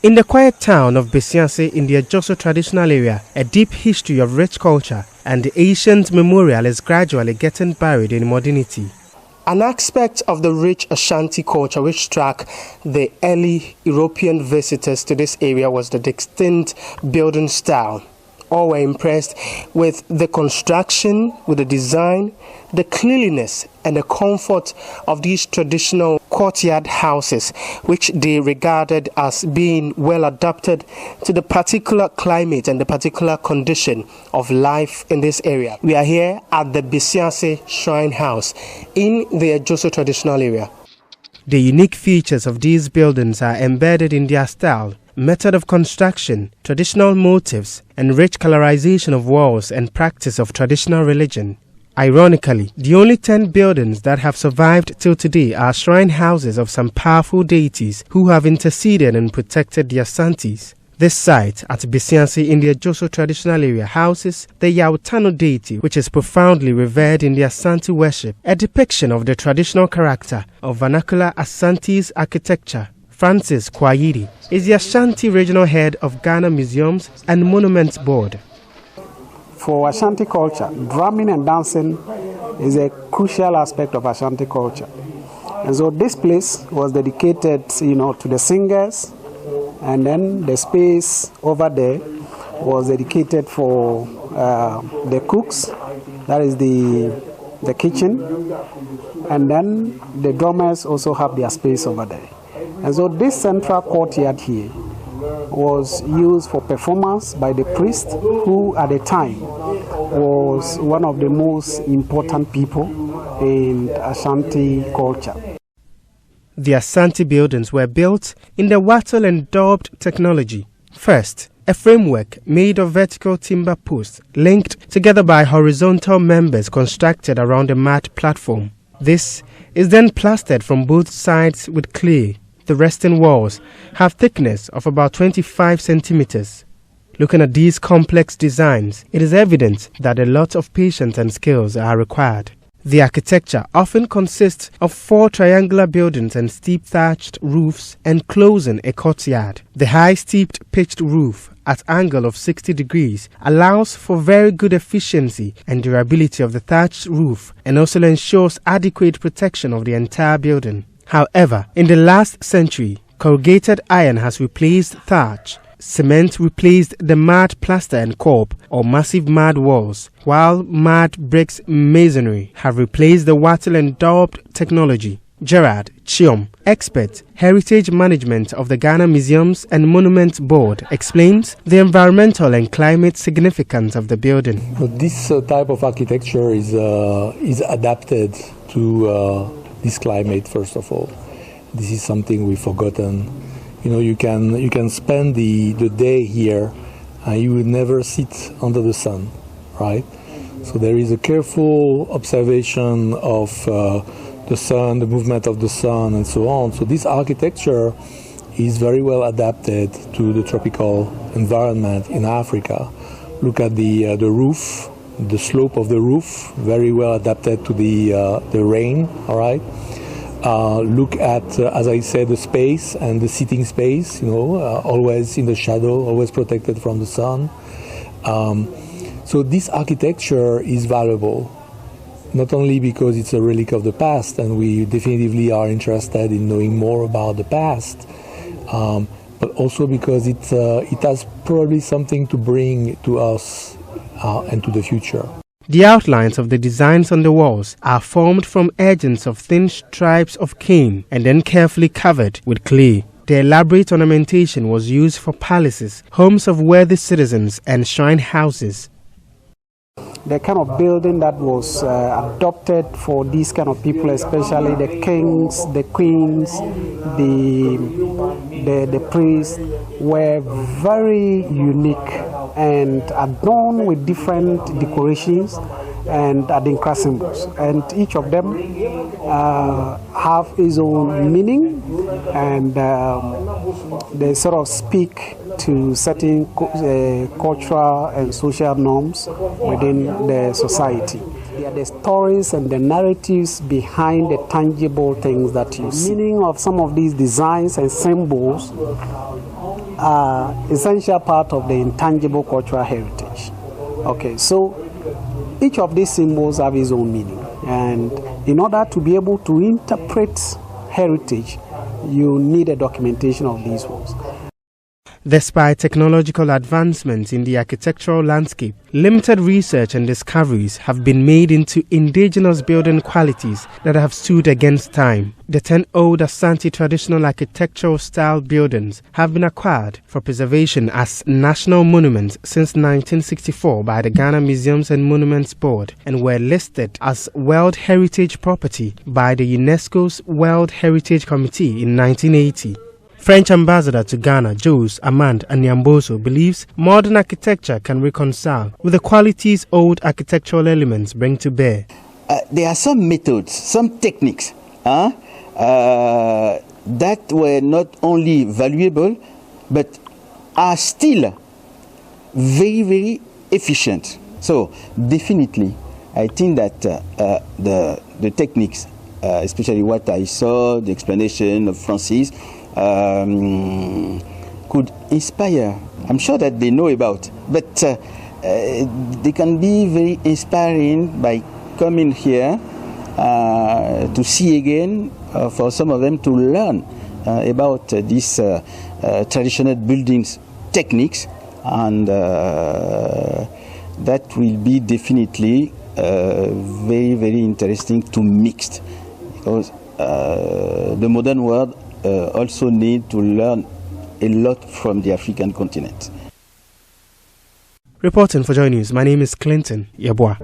In the quiet town of Besianse in the Ajoso traditional area, a deep history of rich culture and the ancient memorial is gradually getting buried in modernity. An aspect of the rich Ashanti culture which struck the early European visitors to this area was the distinct building style. All were impressed with the construction, with the design, the cleanliness and the comfort of these traditional courtyard houses, which they regarded as being well adapted to the particular climate and the particular condition of life in this area. We are here at the Asante Shrine House in the Ajoso traditional area. The unique features of these buildings are embedded in their style, method of construction, traditional motifs, and rich colorization of walls and practice of traditional religion. Ironically, the only 10 buildings that have survived till today are shrine houses of some powerful deities who have interceded and protected the Asantes. This site at Besianse in the Ajoso traditional area houses the Yautano deity, which is profoundly revered in the Asante worship, a depiction of the traditional character of vernacular Asante architecture. Francis Kwayiri is the Ashanti regional head of Ghana Museums and Monuments Board. For Ashanti culture, drumming and dancing is a crucial aspect of Ashanti culture. And so this place was dedicated, to the singers, and then the space over there was dedicated for the cooks, that is the kitchen, and then the drummers also have their space over there. And so this central courtyard here was used for performance by the priest, who at the time was one of the most important people in Ashanti culture. The Asante buildings were built in the wattle and daubed technology. First, a framework made of vertical timber posts linked together by horizontal members constructed around a mat platform. This is then plastered from both sides with clay. The resting walls have thickness of about 25 centimeters. Looking at these complex designs, it is evident that a lot of patience and skills are required. The architecture often consists of 4 triangular buildings and steep thatched roofs enclosing a courtyard. The high steeped pitched roof at angle of 60 degrees allows for very good efficiency and durability of the thatched roof and also ensures adequate protection of the entire building. However, in the last century, corrugated iron has replaced thatch. Cement replaced the mud plaster and corp or massive mud walls, while mud bricks masonry have replaced the wattle and daubed technology. Gerard Chiom, expert heritage management of the Ghana Museums and Monuments Board, explains the environmental and climate significance of the building. This type of architecture is adapted to this climate. First of all, this is something we've forgotten. You can spend the day here and you will never sit under the sun, right? So there is a careful observation of the sun, the movement of the sun, and so on. So this architecture is very well adapted to the tropical environment in Africa. Look at the roof, the slope of the roof, very well adapted to the rain, all right? Look at, as I said, the space and the sitting space, always in the shadow, always protected from the sun. So this architecture is valuable, not only because it's a relic of the past, and we definitively are interested in knowing more about the past, but also because it has probably something to bring to us and to the future. The outlines of the designs on the walls are formed from edgings of thin stripes of cane and then carefully covered with clay. The elaborate ornamentation was used for palaces, homes of worthy citizens, and shrine houses. The kind of building that was adopted for these kind of people, especially the kings, the queens, the priests, were very unique and adorned with different decorations and adinkra symbols. And each of them have its own meaning, and they sort of speak to certain cultural and social norms within the society. They are the stories and the narratives behind the tangible things that you see. The meaning of some of these designs and symbols are essential part of the intangible cultural heritage. Okay, so each of these symbols have its own meaning, and in order to be able to interpret heritage, you need a documentation of these ones. Despite technological advancements in the architectural landscape, limited research and discoveries have been made into indigenous building qualities that have stood against time. The 10 old Asante traditional architectural style buildings have been acquired for preservation as national monuments since 1964 by the Ghana Museums and Monuments Board and were listed as World Heritage Property by the UNESCO's World Heritage Committee in 1980. French ambassador to Ghana, Jose Amand Anyamboso, believes modern architecture can reconcile with the qualities old architectural elements bring to bear. There are some methods, some techniques that were not only valuable, but are still very, very efficient. So definitely, I think that the techniques, especially what I saw, the explanation of Francis, could inspire. I'm sure that they know about, but they can be very inspiring by coming here to see again, for some of them to learn about these traditional buildings techniques, and that will be definitely very, very interesting to mix, because the modern world also need to learn a lot from the African continent. Reporting for Joy News, my name is Clinton Yeboah.